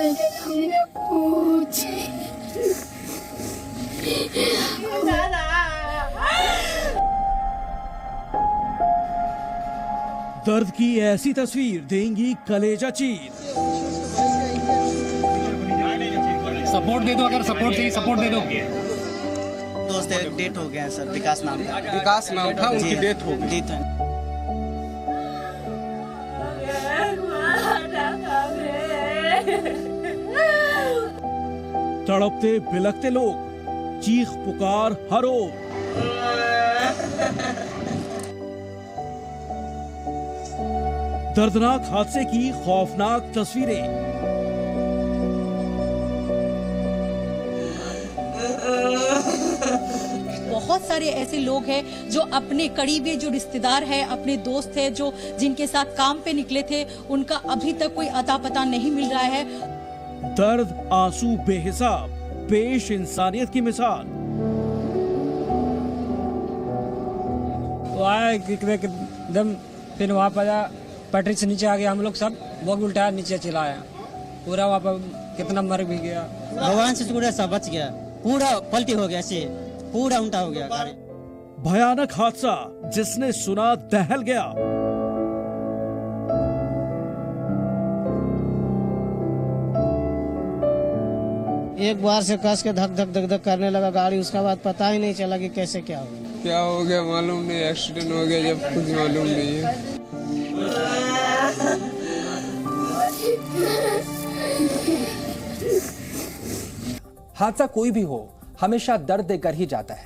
नहीं के हमने कुछ दर्द की ऐसी तस्वीर देंगी कलेजा चीर। सपोर्ट दे दो, अगर सपोर्ट चाहिए सपोर्ट दे दो। दोस्त डेट हो गया सर, विकास नाम था। विकास नाम था, उनकी डेथ हो गई। तड़पते बिलखते लोग, चीख पुकार हर ओर। दर्दनाक हादसे की खौफनाक तस्वीरें। बहुत सारे ऐसे लोग हैं जो अपने करीबी जो रिश्तेदार हैं, अपने दोस्त हैं, जो जिनके साथ काम पे निकले थे, उनका अभी तक कोई अता पता नहीं मिल रहा है। दर्द आंसू बेहिसाब, पेश इंसानियत की मिसाल। तो आया एकदम, फिर वहाँ पर पटरी से नीचे आ गया, हम लोग सब बहुत उल्टा नीचे चला आया, पूरा वहाँ पर कितना मर भी गया। भगवान से पूरा सब बच गया, पूरा पलटी हो गया, से पूरा उल्टा हो गया गाड़ी। भयानक हादसा जिसने सुना दहल गया। एक बार से कस के धक धक धक धक करने लगा गाड़ी, उसके बाद पता ही नहीं चला कि कैसे क्या हो गया मालूम नहीं, एक्सीडेंट हो गया जब कुछ मालूम नहीं है। हादसा कोई भी हो, हमेशा दर्द देकर ही जाता है,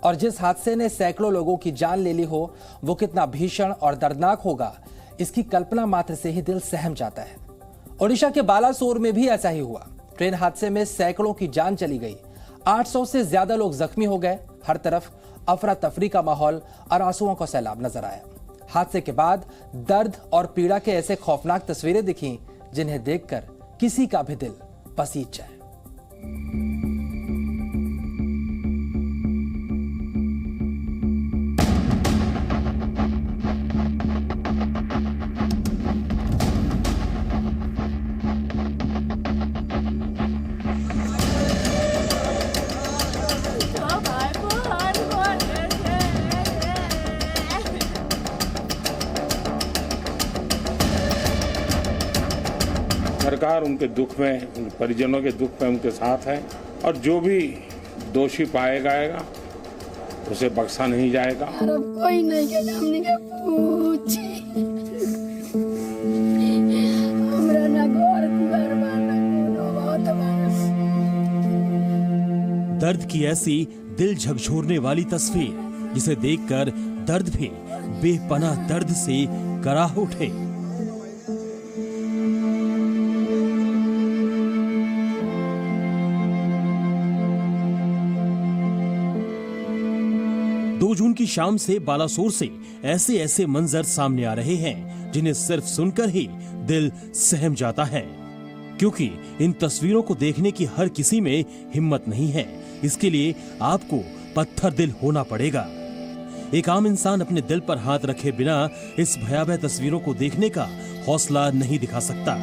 और जिस हादसे ने सैकड़ों लोगों की जान ले ली हो, वो कितना भीषण और दर्दनाक होगा, इसकी कल्पना मात्र से ही दिल सहम जाता है। ओडिशा के बालासोर में भी ऐसा ही हुआ। ट्रेन हादसे में सैकड़ों की जान चली गई, 800 से ज्यादा लोग जख्मी हो गए। हर तरफ अफरा तफरी का माहौल और आंसुओं का सैलाब नजर आया। हादसे के बाद दर्द और पीड़ा के ऐसे खौफनाक तस्वीरें दिखीं जिन्हें देखकर किसी का भी दिल पसीज जाए। सरकार उनके दुख में, उनके परिजनों के दुख में उनके साथ है, और जो भी दोषी पाया जाएगा उसे बख्शा नहीं जाएगा। कोई नहीं के हमने के कुछ हमरा ना घर दुआर बना कोनो बहुत बस। दर्द की ऐसी दिल झकझोरने वाली तस्वीर जिसे देखकर दर्द भी बेपनाह दर्द से कराह उठे। जून की शाम से बालासोर से ऐसे ऐसे मंजर सामने आ रहे हैं जिन्हें सिर्फ सुनकर ही दिल सहम जाता है, क्योंकि इन तस्वीरों को देखने की हर किसी में हिम्मत नहीं है। इसके लिए आपको पत्थर दिल होना पड़ेगा। एक आम इंसान अपने दिल पर हाथ रखे बिना इस भयावह तस्वीरों को देखने का हौसला नहीं दिखा सकता।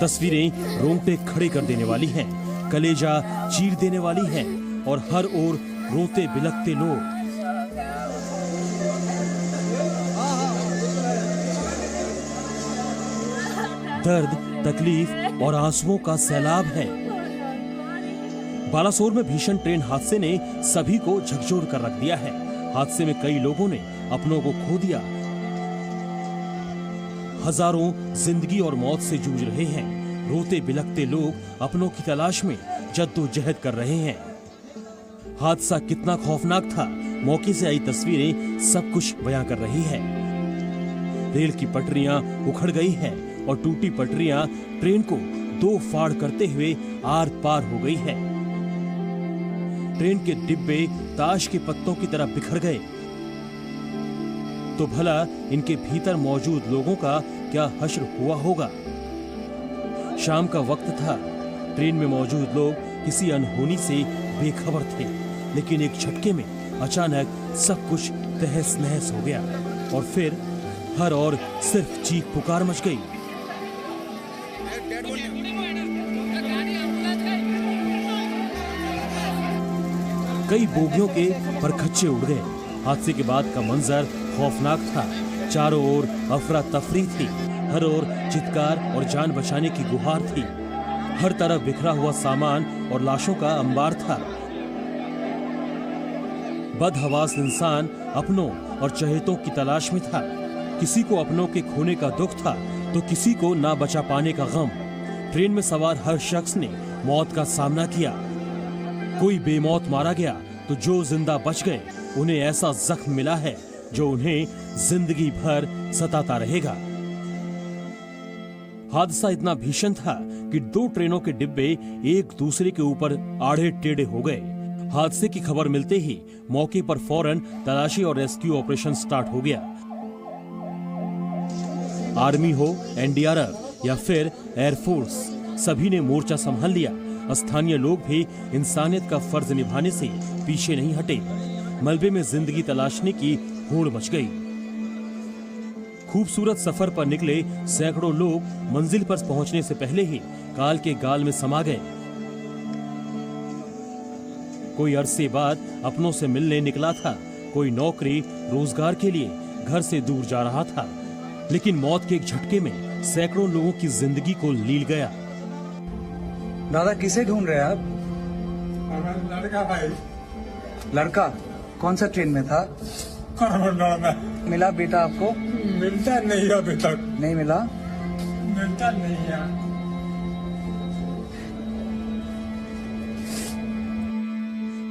तस्वीरें रोंगटे खड़े कर देने वाली हैं, कलेजा चीर देने वाली हैं, और हर ओर रोते बिलखते लोग। दर्द, तकलीफ और आंसुओं का सैलाब है। बालासोर में भीषण ट्रेन हादसे ने सभी को झकझोर कर रख दिया है। हादसे में कई लोगों ने अपनों को खो दिया। हजारों जिंदगी और मौत से जूझ रहे हैं। रोते बिलखते लोग अपनों की तलाश में जद्दोजहद कर रहे हैं। हादसा कितना खौफनाक था, मौके से आई तस्वीरें सब कुछ बयां कर रही है। रेल की पटरियां उखड़ गई है और टूटी पटरियां ट्रेन को दो फाड़ करते हुए आर पार हो गई है। ट्रेन के डिब्बे ताश के पत्तों की तरह बिखर गए। तो भला इनके भीतर मौजूद लोगों का क्या हश्र हुआ होगा। शाम का वक्त था। ट्रेन में मौजूद लोग किसी अनहोनी से बेखबर थे, लेकिन एक झटके में अचानक सब कुछ तहस नहस हो गया और फिर हर ओर सिर्फ चीख पुकार मच गई। कई बोगियों के परखच्चे उड़ गए। हादसे के बाद का मंजर खौफनाक था। चारों ओर अफरा तफरी थी, हर ओर चित्कार और जान बचाने की गुहार थी। हर तरफ बिखरा हुआ सामान और लाशों का अंबार था। बदहवास इंसान अपनों और चहेतों की तलाश में था। किसी को अपनों के खोने का दुख था तो किसी को ना बचा पाने का गम। ट्रेन में सवार हर शख्स ने मौत का सामना किया। कोई बेमौत मारा गया तो जो जिंदा बच गए उन्हें ऐसा जख्म मिला है जो उन्हें जिंदगी भर सताता रहेगा। हादसा इतना भीषण था कि 2 ट्रेनों के डिब्बे एक दूसरे के ऊपर आड़े टेढ़े हो गए। हादसे की खबर मिलते ही मौके पर फौरन तलाशी और रेस्क्यू ऑपरेशन स्टार्ट हो गया। आर्मी हो, एनडीआरएफ या फिर एयरफोर्स, सभी ने मोर्चा संभाल लिया। स्थानीय लोग भी इंसानियत का फर्ज निभाने से पीछे नहीं हटे। मलबे में जिंदगी तलाशने की होड़ मच गई। खूबसूरत सफर पर निकले सैकड़ों लोग मंजिल पर पहुंचने से पहले ही काल के गाल में समा गए। कोई अरसे बाद अपनों से मिलने निकला था, कोई नौकरी रोजगार के लिए घर से दूर जा रहा था, लेकिन मौत के एक झटके में सैकड़ों लोगों की जिंदगी को लील गया। दादा किसे ढूंढ रहे हैं आप? लड़का भाई। लड़का कौन सा ट्रेन में था? मिला बेटा आपको? मिलता नहीं अभी तक। नहीं मिला? मिलता नहीं है।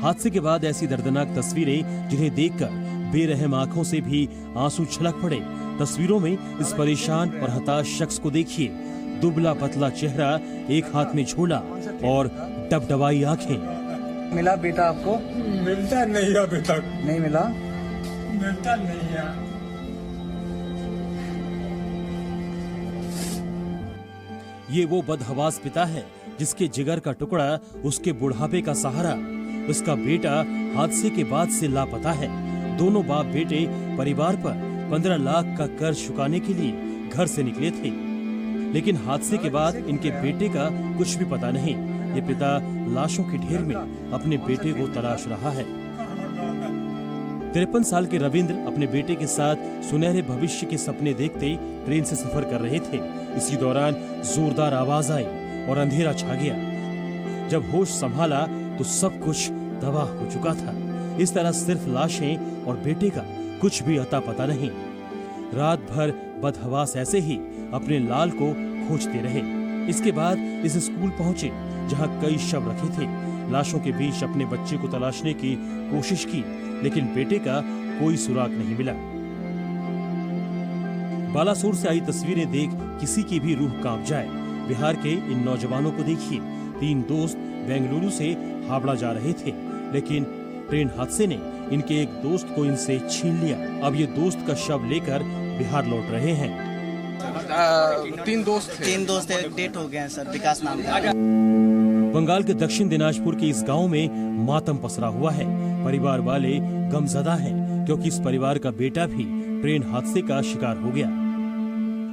हादसे के बाद ऐसी दर्दनाक तस्वीरें जिन्हें देखकर बेरहम आंखों से भी आंसू छलक पड़े। तस्वीरों में इस परेशान और हताश शख्स को देखिए। दुबला पतला चेहरा, एक हाथ में झोला और डबडबाई आंखें। मिला बेटा आपको? मिलता नहीं अभी तक। नहीं मिला? मिलता नहीं है। ये वो बदहवास पिता है जिसके जिगर का टुकड़ा उसके बुढ़ापे का सहारा। उसका बेटा हादसे के बाद से लापता है। दोनों बाप बेटे परिवार पर 15 लाख का कर्ज चुकाने के लिए घर से निकले थे, लेकिन हादसे के बाद इनके बेटे का कुछ भी पता नहीं। ये पिता लाशों के ढेर में अपने बेटे को तलाश रहा है। 53 साल के रविंद्र अपने बेटे के साथ सुनहरे भविष्य के सपने देखते ट्रेन से सफर कर रहे थे। इसी दौरान जोरदार आवाज आई और अंधेरा छा गया। जब होश संभाला तो सब कुछ तबाह हो चुका था। इस तरह सिर्फ लाशें और बेटे का कुछ भी अता पता नहीं। रात भर बदहवास ऐसे ही अपने लाल को खोजते रहे। इसके बाद इस स्कूल पहुंचे जहां कई शव रखे थे। लाशों के बीच अपने बच्चे को तलाशने की कोशिश की, लेकिन बेटे का कोई सुराग नहीं मिला। बालासोर से आई तस्वीरें देख किसी की भी रूह कांप जाए। बिहार के इन नौजवानों को देखिए। 3 दोस्त बेंगलुरु से हावड़ा जा रहे थे, लेकिन ट्रेन हादसे ने इनके एक दोस्त को इनसे छीन लिया। अब ये दोस्त का शव लेकर बिहार लौट रहे हैं। 3 दोस्त थे, डेट हो गए हैं सर, विकास नाम का। बंगाल के दक्षिण दिनाजपुर के इस गांव में मातम पसरा हुआ है। परिवार वाले गमजदा हैं क्योंकि इस परिवार का बेटा भी ट्रेन हादसे का शिकार हो गया।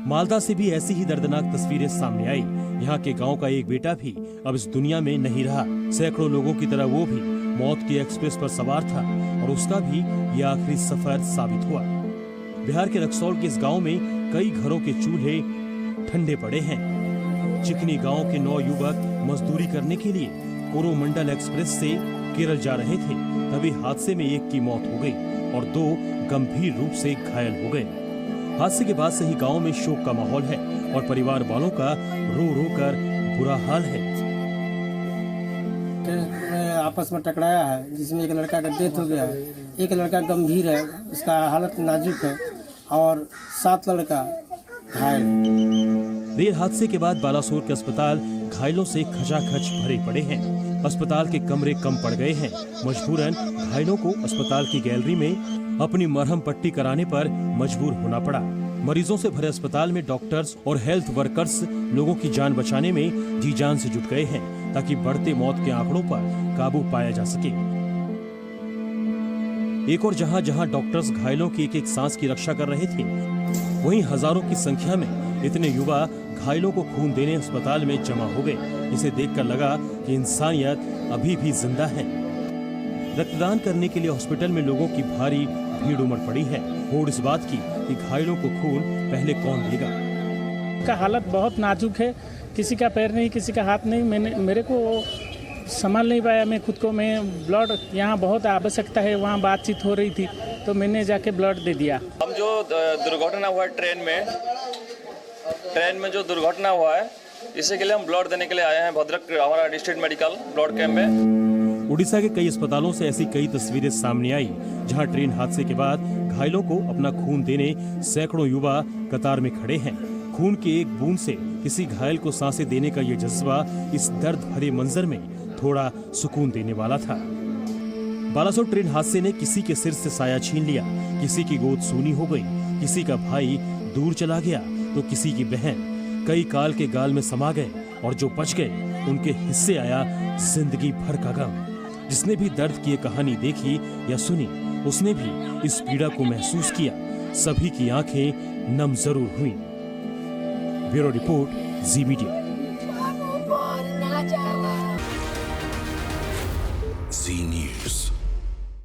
मालदा से भी ऐसी ही दर्दनाक तस्वीरें सामने आई। यहाँ के गांव का एक बेटा भी अब इस दुनिया में नहीं रहा। सैकड़ों लोगों की तरह वो भी मौत की एक्सप्रेस पर सवार था और उसका भी यह आखिरी सफर साबित हुआ। बिहार के रक्सौल के इस गांव में कई घरों के चूल्हे ठंडे पड़े हैं। चिकनी गांव के 9 युवक मजदूरी करने के लिए कोरोमंडल एक्सप्रेस से केरल जा रहे थे। तभी हादसे में एक की मौत हो गई और 2 गंभीर रूप से घायल हो गए। हादसे के बाद से ही गांव में शोक का माहौल है और परिवार वालों का रो रो कर बुरा हाल है। आपस में टकराया है जिसमें एक लड़का का डेथ हो गया है, एक लड़का गंभीर है, उसका हालत नाजुक है और 7 लड़का घायल। रेल हादसे के बाद बालासोर के अस्पताल घायलों से खचाखच भरे पड़े हैं। अस्पताल के कमरे कम पड़ गए हैं। मजबूरन घायलों को अस्पताल की गैलरी में अपनी मरहम पट्टी कराने पर मजबूर होना पड़ा। मरीजों से भरे अस्पताल में डॉक्टर्स और हेल्थ वर्कर्स लोगों की जान बचाने में जी जान से जुट गए हैं ताकि बढ़ते मौत के आंकड़ों पर काबू पाया जा सके। एक और जहां जहां डॉक्टर्स घायलों की एक एक सांस की रक्षा कर रहे थे, वहीं हजारों की संख्या में इतने युवा घायलों को खून देने अस्पताल में जमा हो गए। इसे देखकर लगा कि इंसानियत अभी भी जिंदा है। रक्तदान करने के लिए हॉस्पिटल में लोगों की भारी भीड़ उमड़ पड़ी है। होड़ इस बात की कि घायलों को खून पहले कौन देगा। का हालत बहुत नाजुक है, किसी का पैर नहीं, किसी का हाथ नहीं। मेरे को संभाल नहीं पाया मैं खुद को। मैं ब्लड यहाँ बहुत आवश्यकता है, वहाँ बातचीत हो रही थी तो मैंने जाके ब्लड दे दिया। हम जो दुर्घटना हुआ है ट्रेन में जो दुर्घटना हुआ है, इसी के लिए हम ब्लड देने के लिए आए हैं भद्रक हमारा डिस्ट्रिक्ट मेडिकल ब्लड कैंप में। उड़ीसा के कई अस्पतालों से ऐसी कई तस्वीरें सामने आई जहां ट्रेन हादसे के बाद घायलों को अपना खून देने सैकड़ों युवा कतार में खड़े हैं। खून के एक बूंद से किसी घायल को सांसें देने का ये जज्बा इस दर्द भरे मंजर में थोड़ा सुकून देने वाला था। बालासोर ट्रेन हादसे ने किसी के सिर से साया छीन लिया, किसी की गोद सूनी हो गई, किसी का भाई दूर चला गया तो किसी की बहन कई काल के गाल में समा गए और जो बच गए उनके हिस्से आया जिंदगी भर का गम। जिसने भी दर्द की ये कहानी देखी या सुनी, उसने भी इस पीड़ा को महसूस किया। सभी की आंखें नम जरूर हुई। ब्यूरो रिपोर्ट, जी मीडिया।